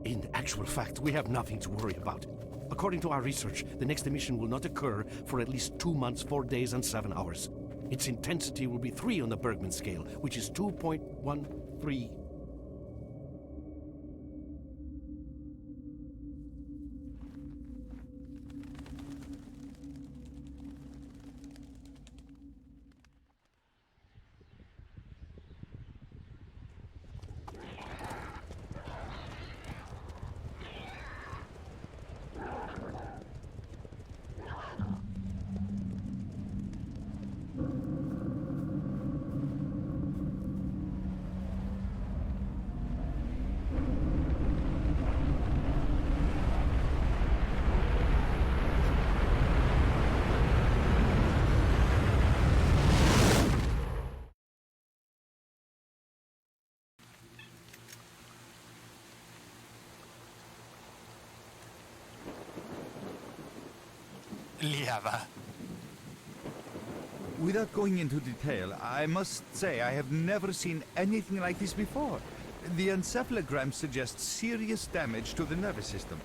In actual fact, we have nothing to worry about. According to our research, the next emission will not occur for at least 2 months, 4 days, and 7 hours. Its intensity will be 3 on the Bergman scale, which is 2.13. Lievä. Without going into detail, I must say I have never seen anything like this before. The encephalogram suggests serious damage to the nervous system,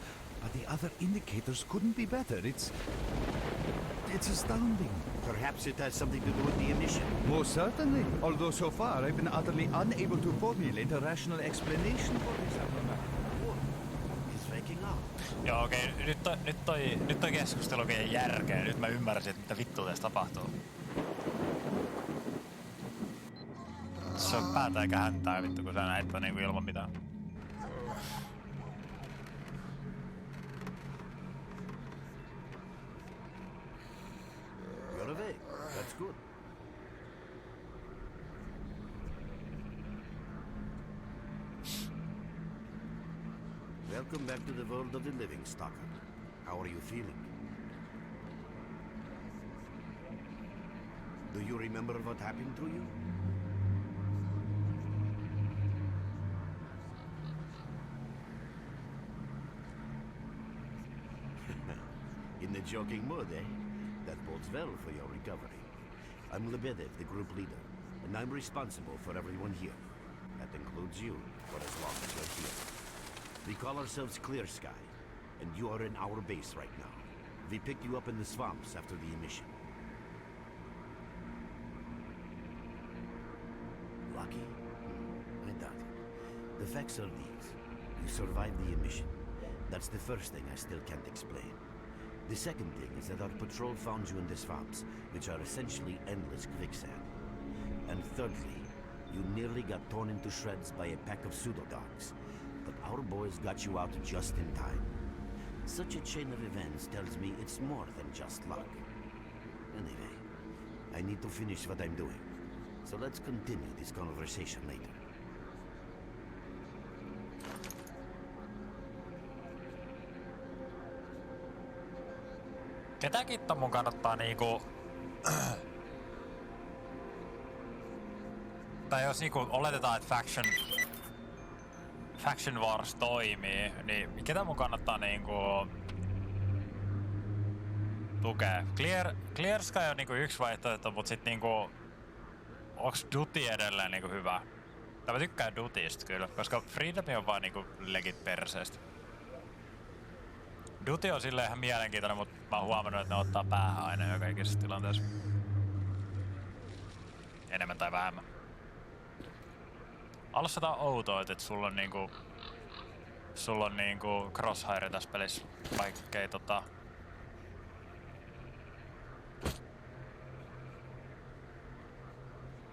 but the other indicators couldn't be better. It's astounding. Perhaps it has something to do with the emission. Most certainly, although so far I've been utterly unable to formulate a rational explanation for this abnormality. He's waking up. Joo, okei. Nyt toi keskustelu oikein järkeä. Nyt mä ymmärsin, että mitä vittua tässä tapahtuu. Se on päätä eikä häntää vittu, kun sä näit vaan niinku ilman mitään. You're awake. That's good. Welcome back to the world of the living, S.T.A.L.K.E.R. How are you feeling? Do you remember what happened to you? In the joking mood, eh? That bodes well for your recovery. I'm Lebedev, the group leader, and I'm responsible for everyone here. That includes you, for as long as you're here. We call ourselves S.T.A.L.K.E.R, and you are in our base right now. We picked you up in the swamps after the emission. Lucky? I doubt it. The facts are these. You survived the emission. That's the first thing I still can't explain. The second thing is that our patrol found you in the swamps, which are essentially endless quicksand. And thirdly, you nearly got torn into shreds by a pack of pseudo-dogs. But our boys got you out just in time. Such a chain of events tells me it's more than just luck. Anyway, I need to finish what I'm doing. So let's continue this conversation later. Ketäkin mun kannattaa niinku... Tai jos niinku oletetaan, että Faction Wars toimii, niin ketä mun kannattaa niinku... tukea? S.T.A.L.K.E.R on niinku yksi vaihtoehto, mut sit niinku... Onks Duty edelleen niinku hyvä? Tai mä tykkään Dutysta kyllä, koska Freedom on vaan niinku legit perseestä. Duty on silleen ihan mielenkiintoinen, mutta mä oon huomannut, että ne ottaa päähän aina jo kaikissa tilanteissa. Enemmän tai vähemmän. Alussa tää on outoa, että sulla on niinku crosshair tässä pelissä, vaikkei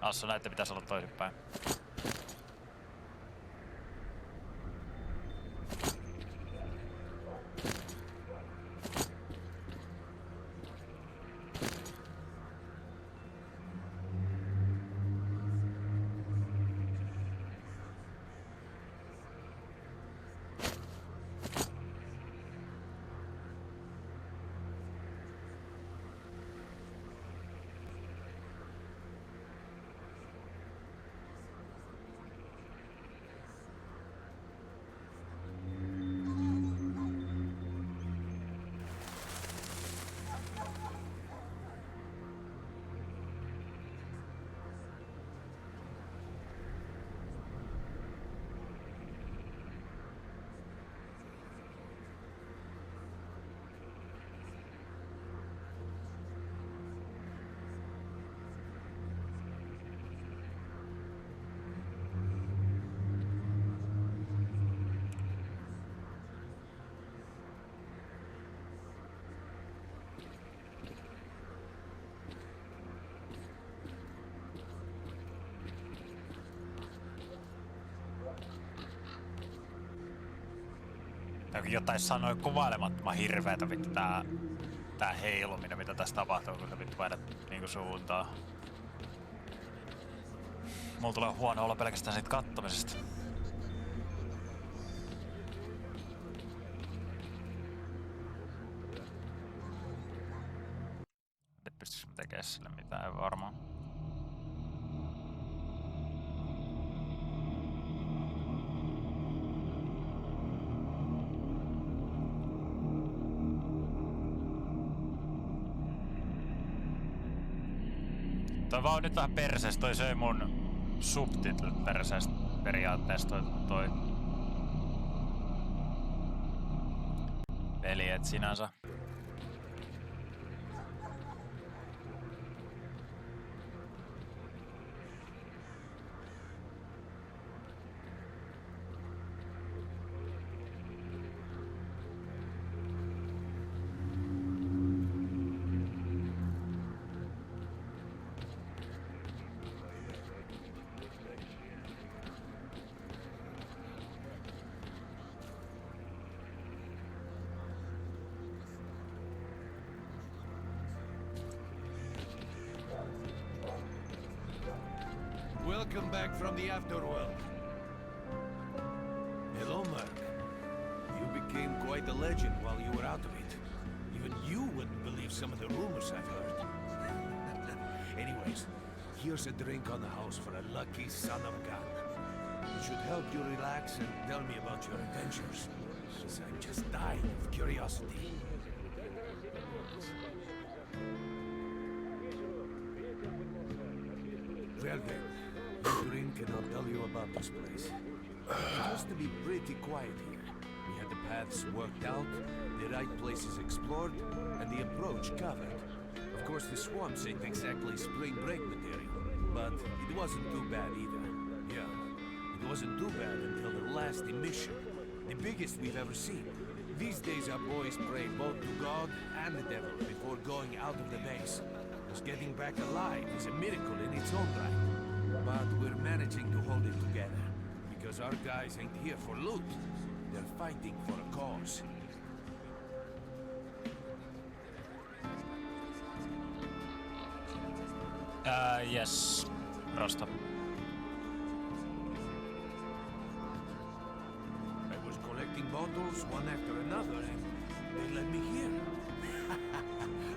Assa näette pitäis olla toisinpäin. Jotain sanoi kuvailemattoman hirveetä vittu tää heiluminen, mitä tässä tapahtuu, kun sä vittu vedät niinku suuntaan. Mulla tulee huono olla pelkästään siitä kattomisesta. Et pystyisikö mä tekemään sille mitään, ei varmaan. Toi vaan on nyt vähän perseestä, toi söi mun subtitlet perseestä periaatteessa toi peli, et sinänsä. Welcome back from the afterworld. Hello, Mark. You became quite a legend while you were out of it. Even you wouldn't believe some of the rumors I've heard. Anyways, here's a drink on the house for a lucky son of a gun. It should help you relax and tell me about your adventures. Because I'm just dying of curiosity. Well then, you drink and I'll tell you about this place. It used to be pretty quiet here. We had the paths worked out, the right places explored, and the approach covered. Of course, the swamps ain't exactly spring break material, but it wasn't too bad either. Yeah, it wasn't too bad until the last emission, the biggest we've ever seen. These days our boys pray both to God and the devil before going out of the base. Because getting back alive is a miracle in its own right. But we're managing to hold it together. Because our guys ain't here for loot. They're fighting for a cause. Yes. Rosta. I was collecting bottles one after another and they let me here.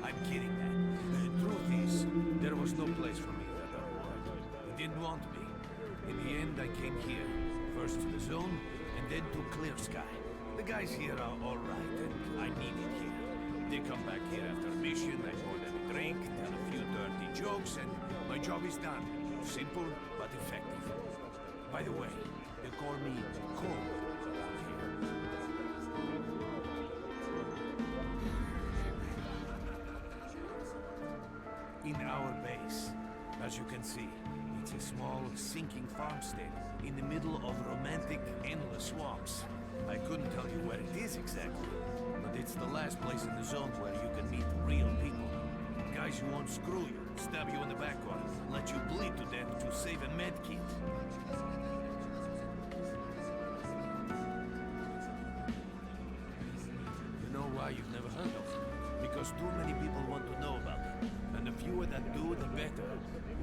I'm kidding, man. The truth is, there was no place for me in that other world. They didn't want me. In the end, I came here. First to the zone, and then to Clear-Sky. The guys here are all right, and I'm needed here. They come back here after a mission, I pour them a drink, tell a few dirty jokes, and my job is done. Simple, but effective. By the way, they call me Cold around here. In our base, as you can see, it's a small, sinking farmstead in the middle of romantic, endless swamps. I couldn't tell you where it is exactly, but it's the last place in the zone where you can meet real people. Guys who won't screw you, stab you in the back or let you bleed to death to save a med kit. You know why you've never heard of it? Because too many people want to know about it. And the fewer that do, the better.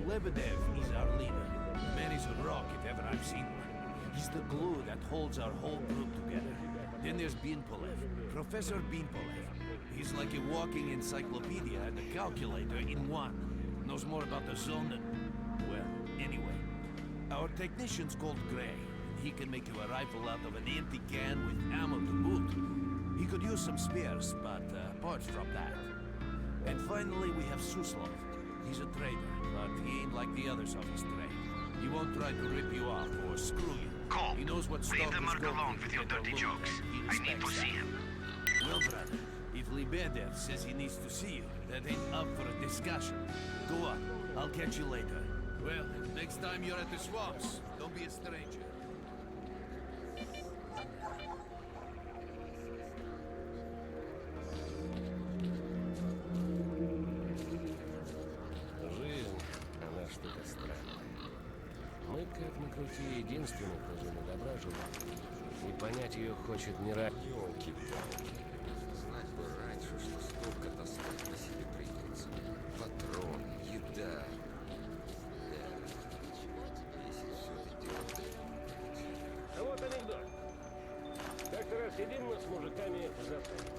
Lebedev is our leader. The man is a rock if ever I've seen one. He's the glue that holds our whole group together. Then there's Binpolev, Professor Binpolev. He's like a walking encyclopedia and a calculator in one. Knows more about the zone than... well, anyway. Our technician's called Gray. He can make you a rifle out of an empty can with ammo to boot. He could use some spares, but apart from that. And finally we have Suslov. He's a trader, but he ain't like the others of his trade. He won't try to rip you off or screw you. Cole, He knows what leave the stalkers Merc go alone through with to your get their dirty loot, jokes. and he I need to respects see that. him. Well, brother, if Lebedev says he needs to see you, that ain't up for a discussion. Go on, I'll catch you later. Well, next time you're at the swamps, don't be a stranger. Жизнь, она штука странная. Мы, как ни крути, единственные, кто зону добра живут. И понять ее хочет не ради... Ёлки-палки. Знать бы раньше, что столько таскать на себе придется. Патроны, еда. Да, бесит все это дело. А вот анекдот. Как-то раз сидим мы с мужиками в засаде.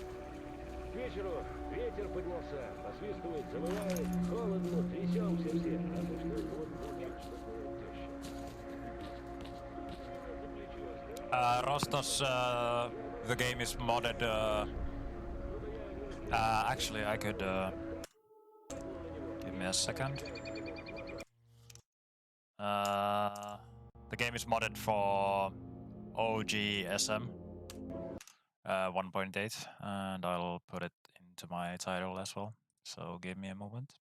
К вечеру ветер поднялся, посвистывает, завывает, холодно, трясемся все. А то что это вот звучит, что такое теща. Rostos, the game is modded. Actually, I could. Give me a second. The game is modded for OGSM 1.8, and I'll put it into my title as well. So give me a moment.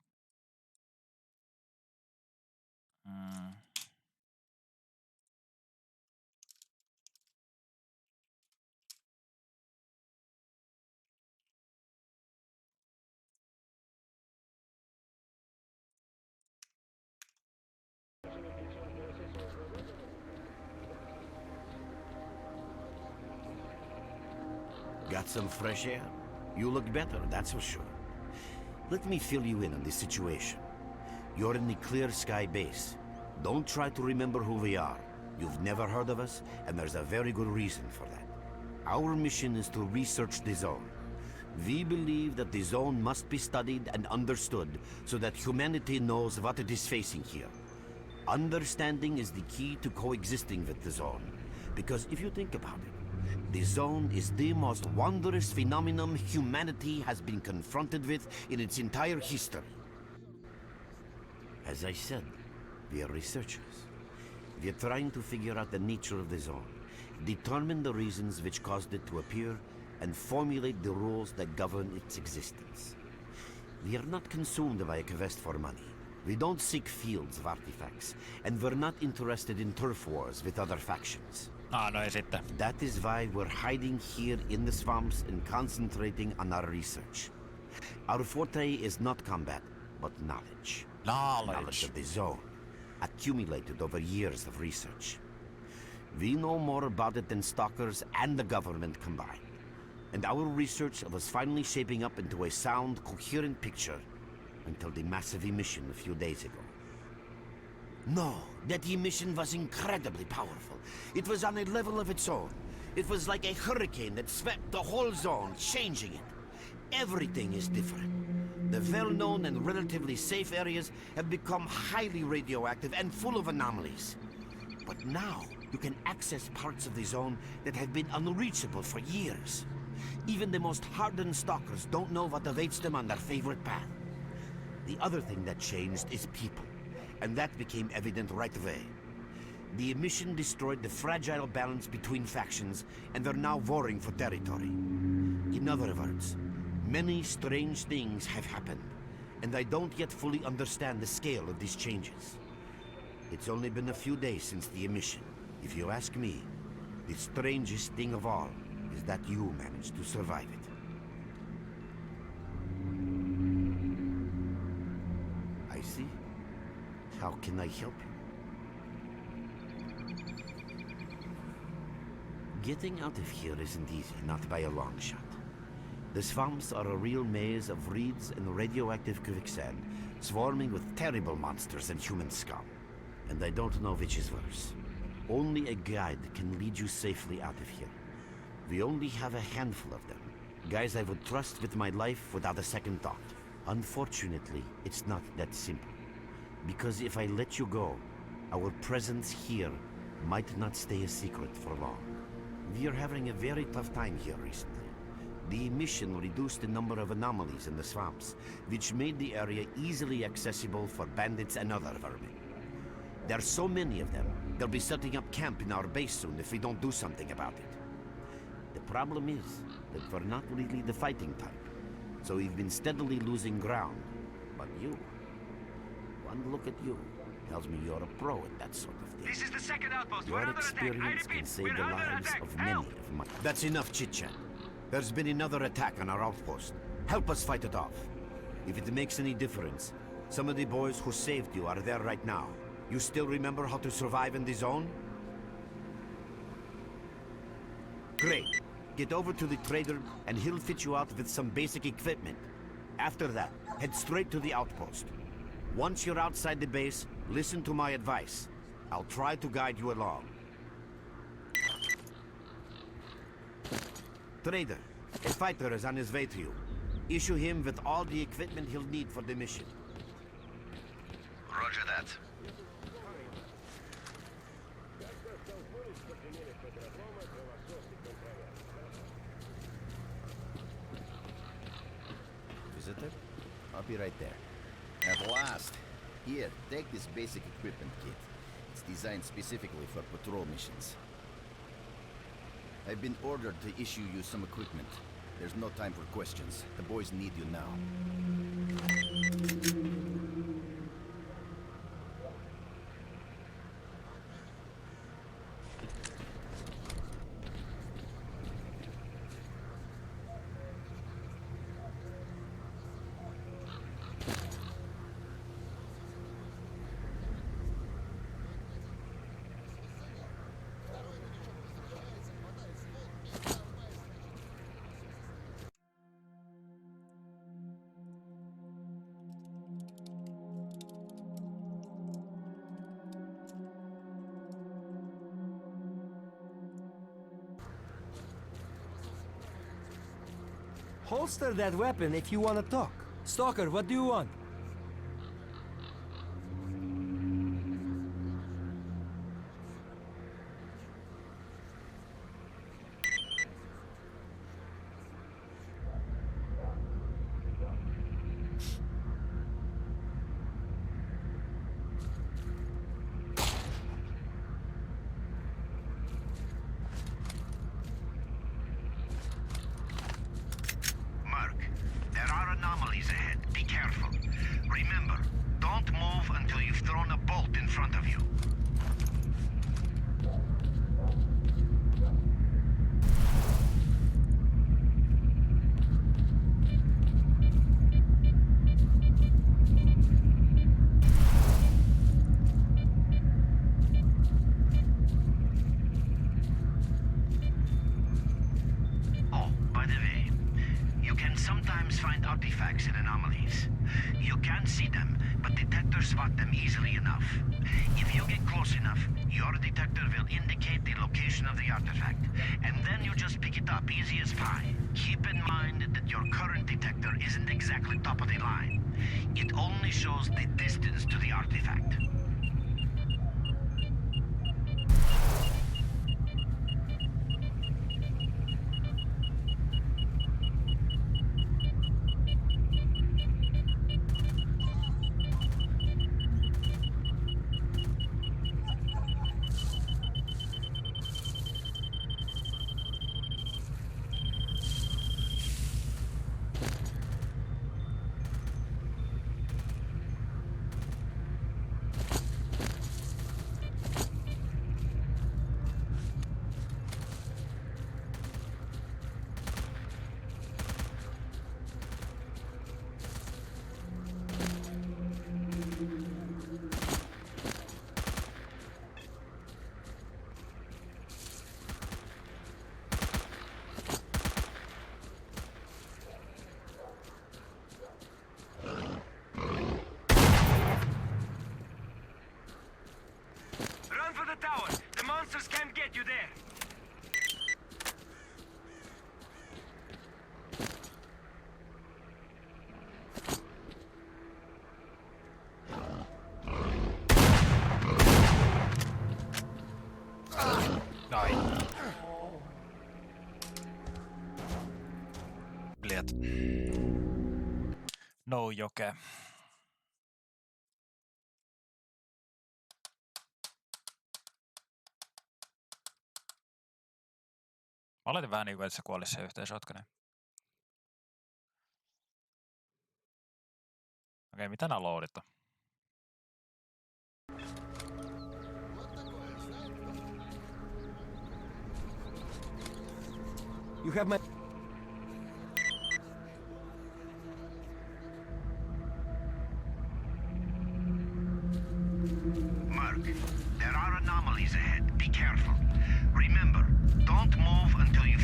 Got some fresh air? You look better, that's for sure. Let me fill you in on the situation. You're in the Clear Sky base. Don't try to remember who we are. You've never heard of us, and there's a very good reason for that. Our mission is to research the zone. We believe that the zone must be studied and understood so that humanity knows what it is facing here. Understanding is the key to coexisting with the zone. Because if you think about it, the zone is the most wondrous phenomenon humanity has been confronted with in its entire history. As I said, we are researchers. We are trying to figure out the nature of the zone, determine the reasons which caused it to appear, and formulate the rules that govern its existence. We are not consumed by a quest for money. We don't seek fields of artifacts, and we're not interested in turf wars with other factions. No ei sitten. That is why we're hiding here in the swamps and concentrating on our research. Our forte is not combat, but knowledge. Knowledge of the zone, accumulated over years of research. We know more about it than stalkers and the government combined. And our research was finally shaping up into a sound, coherent picture until the massive emission a few days ago. No, that emission was incredibly powerful. It was on a level of its own. It was like a hurricane that swept the whole zone, changing it. Everything is different. The well-known and relatively safe areas have become highly radioactive and full of anomalies. But now, you can access parts of the zone that have been unreachable for years. Even the most hardened stalkers don't know what awaits them on their favorite path. The other thing that changed is people, and that became evident right away. The emission destroyed the fragile balance between factions, and they're now warring for territory. In other words, many strange things have happened, and I don't yet fully understand the scale of these changes. It's only been a few days since the emission. If you ask me, the strangest thing of all is that you managed to survive it. I see. How can I help you? Getting out of here isn't easy, not by a long shot. The swamps are a real maze of reeds and radioactive quicksand, swarming with terrible monsters and human scum. And I don't know which is worse. Only a guide can lead you safely out of here. We only have a handful of them. Guys I would trust with my life without a second thought. Unfortunately, it's not that simple. Because if I let you go, our presence here might not stay a secret for long. We are having a very tough time here recently. The emission reduced the number of anomalies in the swamps, which made the area easily accessible for bandits and other vermin. There are so many of them, they'll be setting up camp in our base soon if we don't do something about it. The problem is that we're not really the fighting type, so we've been steadily losing ground. But you, one look at you, tells me you're a pro at that sort of thing. This is the second outpost. Your We're under attack. I experience repeat, can save we're the under lives attack. of many Help! of my... That's enough chit-chat. There's been another attack on our outpost. Help us fight it off. If it makes any difference, some of the boys who saved you are there right now. You still remember how to survive in the zone? Great. Get over to the trader and he'll fit you out with some basic equipment. After that, head straight to the outpost. Once you're outside the base, listen to my advice. I'll try to guide you along. Trader, a fighter is on his way to you. Issue him with all the equipment he'll need for the mission. Roger that. Visitor? I'll be right there. At last! Here, take this basic equipment kit. It's designed specifically for patrol missions. I've been ordered to issue you some equipment. There's no time for questions. The boys need you now. Holster that weapon if you want to talk. Stalker, what do you want? Anomalies ahead. Be careful. Remember, don't move until you've thrown a bolt in front of you. Oh, by the way, you can sometimes find artifacts in anomalies. You can't see them, but detectors spot them easily enough. If you get close enough, your detector will indicate the location of the artifact, and then you just pick it up easy as pie. Keep in mind that your current detector isn't exactly top of the line. It only shows the distance to the artifact. Can't get you there. Ai. Blöt. No joke. Mä oletin vähän niin kuin, että se kuolisi se yhteensotkonen. Okei, mitä nää loadit on? You have my... Mark, there are anomalies ahead. Be careful. Remember, don't move until you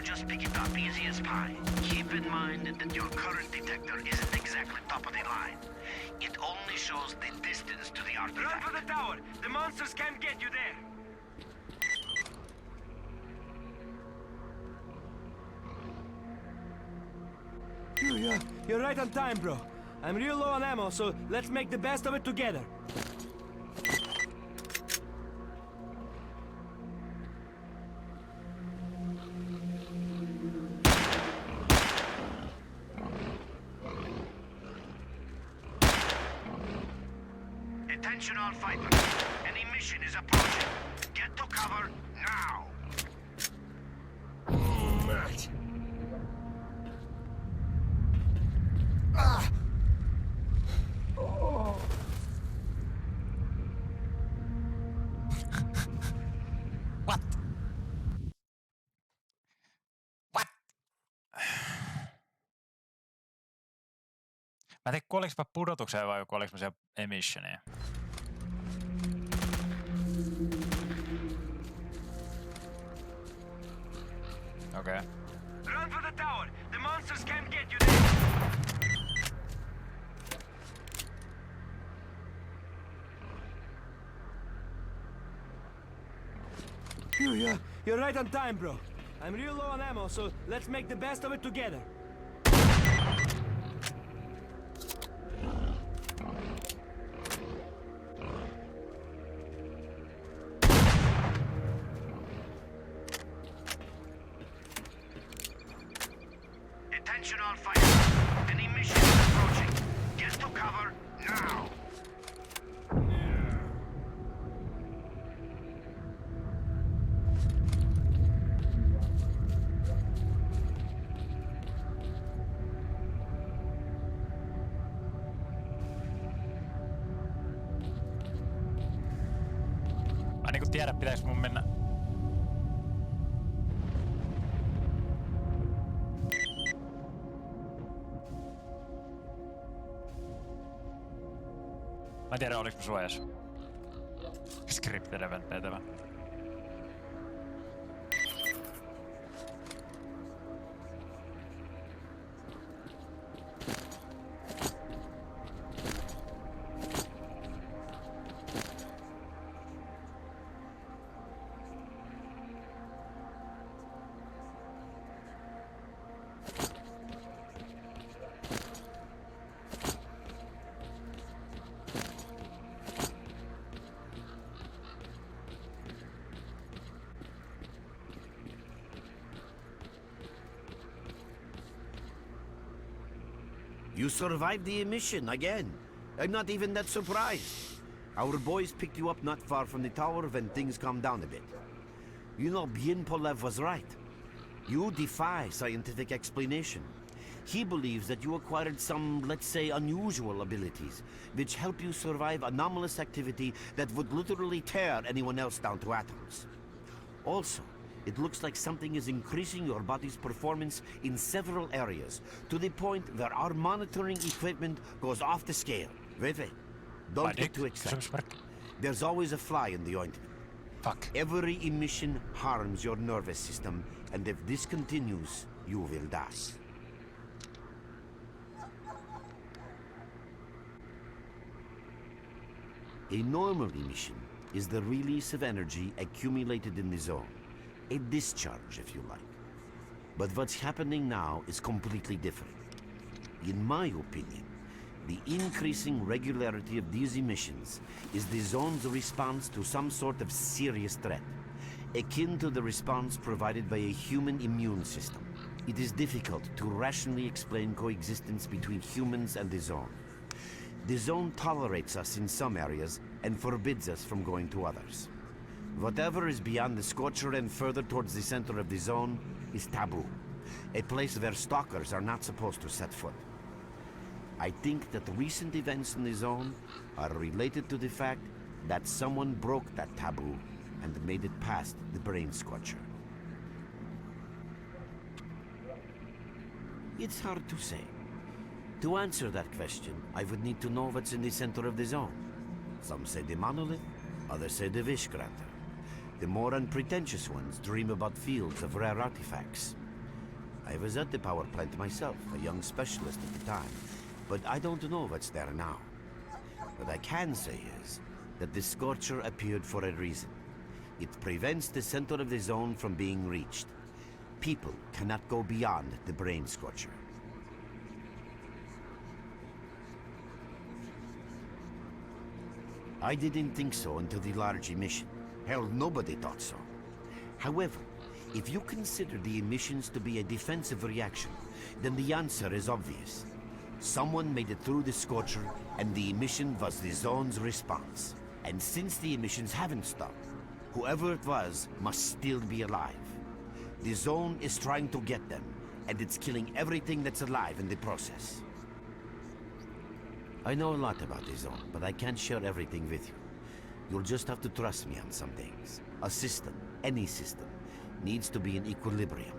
just pick it up easy as pie. Keep in mind that your current detector isn't exactly top of the line. It only shows the distance to the artifact. Run for the tower! The monsters can't get you there! You're right on time, bro. I'm real low on ammo, so let's make the best of it together. Attention all fighters. Any mission is approaching. Get to cover now. Мать! What? What? Mä en tiedä, kuoliks mä pudotukseen vai kuoliks mä siellä emissioniin. Okei. Run for the tower! The monsters can't get you there! You're right on time, bro. I'm real low on ammo, so let's make the best of it together. Attention all fighters. Any mission is approaching. Get to cover now. Mä en niinku tiedä, pitäis mun mennä. Mä en tiedä, oliks mä suojassa. Scripted event vetävä. You survived the emission again. I'm not even that surprised. Our boys picked you up not far from the tower when things calmed down a bit. You know, Bien Polev was right. You defy scientific explanation. He believes that you acquired some, let's say, unusual abilities, which help you survive anomalous activity that would literally tear anyone else down to atoms. Also, it looks like something is increasing your body's performance in several areas, to the point where our monitoring equipment goes off the scale. Wait. Don't get too excited. There's always a fly in the ointment. Fuck. Every emission harms your nervous system, and if this continues, you will die. A normal emission is the release of energy accumulated in the zone. A discharge, if you like. But what's happening now is completely different. In my opinion, the increasing regularity of these emissions is the zone's response to some sort of serious threat, akin to the response provided by a human immune system. It is difficult to rationally explain coexistence between humans and the zone. The zone tolerates us in some areas and forbids us from going to others. Whatever is beyond the Scorcher and further towards the center of the zone is taboo, a place where stalkers are not supposed to set foot. I think that recent events in the zone are related to the fact that someone broke that taboo and made it past the Brain Scorcher. It's hard to say. To answer that question, I would need to know what's in the center of the zone. Some say the monolith, others say the Vishgranter. The more unpretentious ones dream about fields of rare artifacts. I was at the power plant myself, a young specialist at the time, but I don't know what's there now. What I can say is that the Scorcher appeared for a reason. It prevents the center of the zone from being reached. People cannot go beyond the Brain Scorcher. I didn't think so until the large emission. Hell, nobody thought so. However, if you consider the emissions to be a defensive reaction, then the answer is obvious. Someone made it through the Scorcher, and the emission was the zone's response. And since the emissions haven't stopped, whoever it was must still be alive. The zone is trying to get them, and it's killing everything that's alive in the process. I know a lot about the zone, but I can't share everything with you. You'll just have to trust me on some things. A system, any system, needs to be in equilibrium.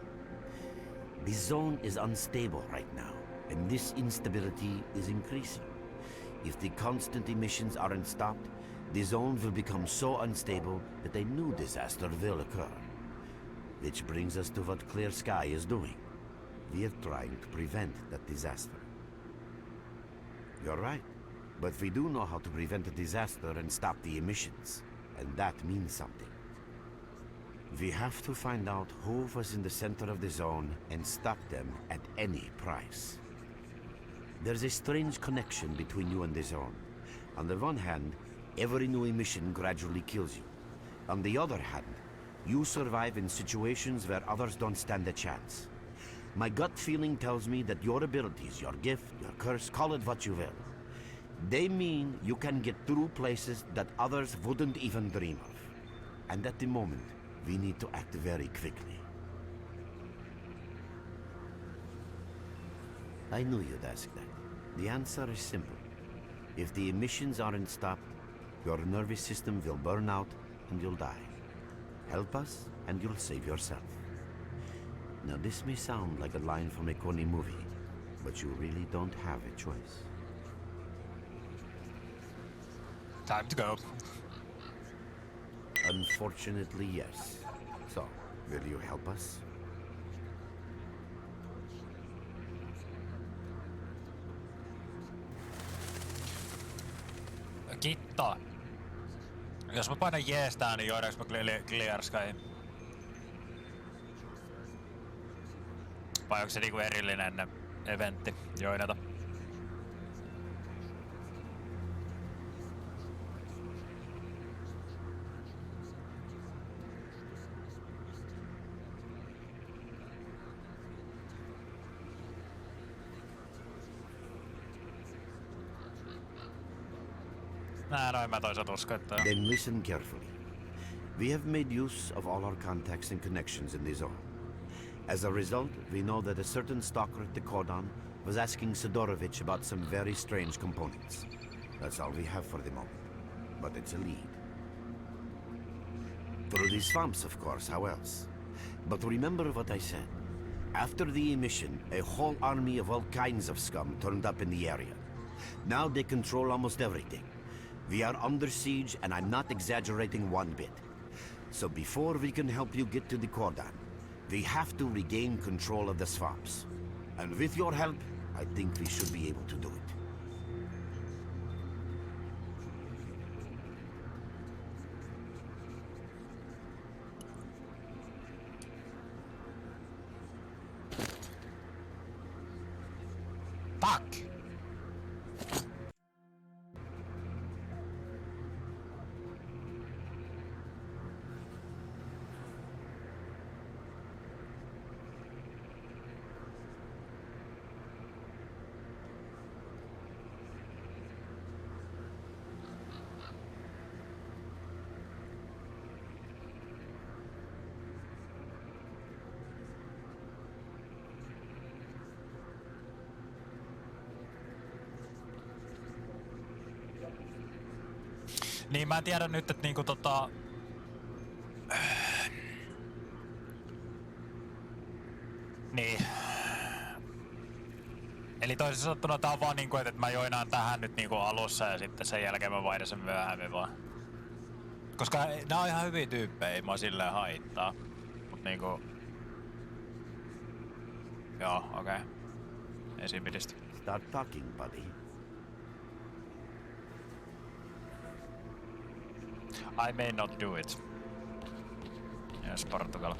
The zone is unstable right now, and this instability is increasing. If the constant emissions aren't stopped, the zone will become so unstable that a new disaster will occur. Which brings us to what Clear Sky is doing. We are trying to prevent that disaster. You're right, but we do know how to prevent a disaster and stop the emissions, and that means something. We have to find out who was in the center of the zone and stop them at any price. There's a strange connection between you and the zone. On the one hand, every new emission gradually kills you. On the other hand, you survive in situations where others don't stand a chance. My gut feeling tells me that your abilities, your gift, your curse, call it what you will, they mean you can get through places that others wouldn't even dream of. And at the moment, we need to act very quickly. I knew you'd ask that. The answer is simple. If the emissions aren't stopped, your nervous system will burn out and you'll die. Help us and you'll save yourself. Now this may sound like a line from a corny movie, but you really don't have a choice. Time to go. Unfortunately, yes. So, will you help us? Kitto. Jos mä painan jees tää, niin joidaanko mä Clear Sky? Vai onko se niinku erillinen eventti joinata? Noin mä toisaalta uskon, että... Then listen carefully. We have made use of all our contacts and connections in the zone. As a result, we know that a certain stalker at the cordon was asking Sidorovich about some very strange components. That's all we have for the moment. But it's a lead. Through the swamps, of course, how else? But remember what I said. After the emission, a whole army of all kinds of scum turned up in the area. Now they control almost everything. We are under siege, and I'm not exaggerating one bit. So before we can help you get to the cordon, we have to regain control of the swamps. And with your help, I think we should be able to do it. Fuck! Niin mä tiedän nyt, että niinku Niin. Eli toisin sanottuna tää on vaan niinku, että mä joinaan tähän nyt niinku alussa ja sitten sen jälkeen mä vaihdan sen myöhemmin vaan. Koska nää on ihan hyviä tyyppejä, ei mua silleen haittaa. Mut niinku... Joo, okei. Ei siinä pidistä. Start talking, buddy. I may not do it. Yes, Portugal.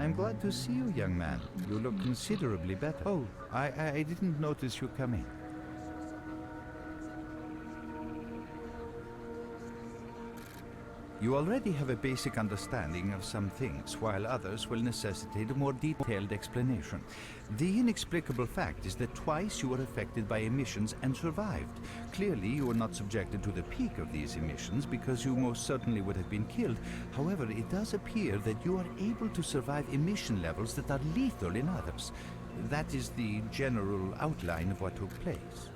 I'm glad to see you, young man. You look considerably better. Oh, I didn't notice you coming. You already have a basic understanding of some things, while others will necessitate a more detailed explanation. The inexplicable fact is that twice you were affected by emissions and survived. Clearly, you were not subjected to the peak of these emissions because you most certainly would have been killed. However, it does appear that you are able to survive emission levels that are lethal in others. That is the general outline of what took place.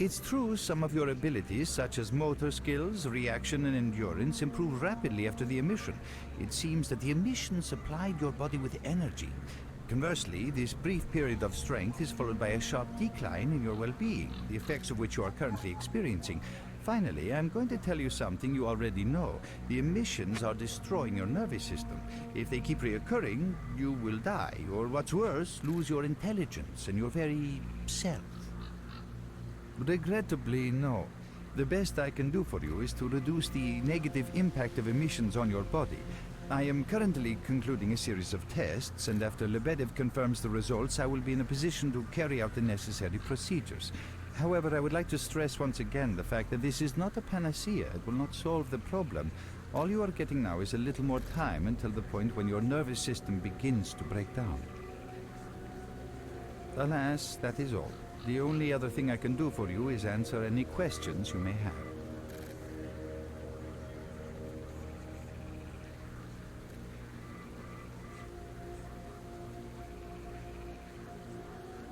It's true some of your abilities, such as motor skills, reaction and endurance, improve rapidly after the emission. It seems that the emission supplied your body with energy. Conversely, this brief period of strength is followed by a sharp decline in your well-being, the effects of which you are currently experiencing. Finally, I'm going to tell you something you already know. The emissions are destroying your nervous system. If they keep reoccurring, you will die, or what's worse, lose your intelligence and your very self. Regrettably, no. The best I can do for you is to reduce the negative impact of emissions on your body. I am currently concluding a series of tests, and after Lebedev confirms the results, I will be in a position to carry out the necessary procedures. However, I would like to stress once again the fact that this is not a panacea. It will not solve the problem. All you are getting now is a little more time until the point when your nervous system begins to break down. Alas, that is all. The only other thing I can do for you is answer any questions you may have.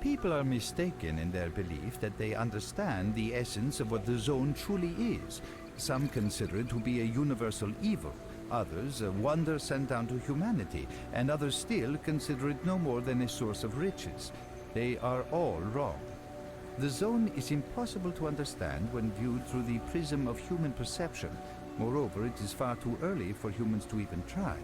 People are mistaken in their belief that they understand the essence of what the zone truly is. Some consider it to be a universal evil, others a wonder sent down to humanity, and others still consider it no more than a source of riches. They are all wrong. The zone is impossible to understand when viewed through the prism of human perception. Moreover, it is far too early for humans to even try.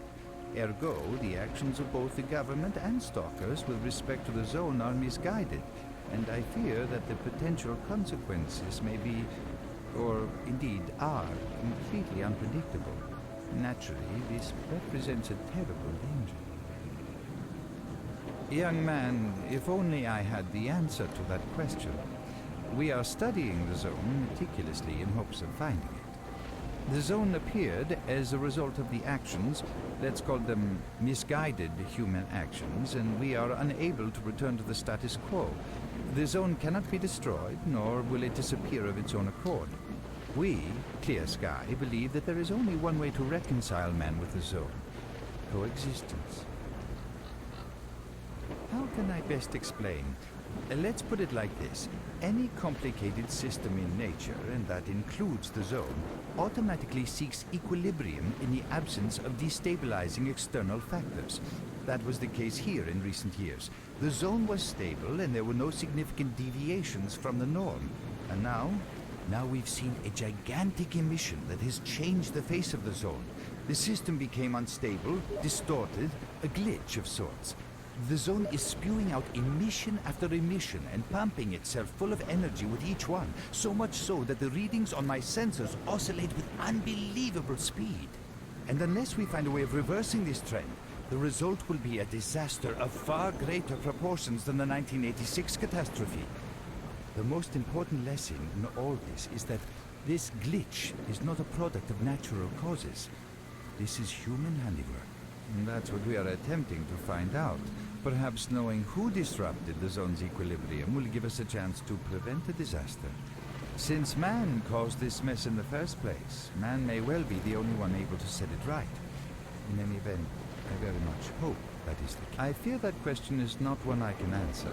Ergo, the actions of both the government and stalkers with respect to the zone are misguided, and I fear that the potential consequences may be, or indeed are, completely unpredictable. Naturally, this represents a terrible danger. Young man, if only I had the answer to that question. We are studying the zone meticulously in hopes of finding it. The zone appeared as a result of the actions, let's call them misguided human actions, and we are unable to return to the status quo. The zone cannot be destroyed, nor will it disappear of its own accord. We, Clear Sky, believe that there is only one way to reconcile man with the zone: coexistence. How can I best explain? Let's put it like this. Any complicated system in nature, and that includes the zone, automatically seeks equilibrium in the absence of destabilizing external factors. That was the case here in recent years. The zone was stable and there were no significant deviations from the norm. And now we've seen a gigantic emission that has changed the face of the zone. The system became unstable, distorted, a glitch of sorts. The zone is spewing out emission after emission and pumping itself full of energy with each one, so much so that the readings on my sensors oscillate with unbelievable speed. And unless we find a way of reversing this trend, the result will be a disaster of far greater proportions than the 1986 catastrophe. The most important lesson in all this is that this glitch is not a product of natural causes. This is human handiwork. And that's what we are attempting to find out. Perhaps knowing who disrupted the zone's equilibrium will give us a chance to prevent a disaster. Since man caused this mess in the first place, man may well be the only one able to set it right. In any event, I very much hope that is the case. I fear that question is not one I can answer.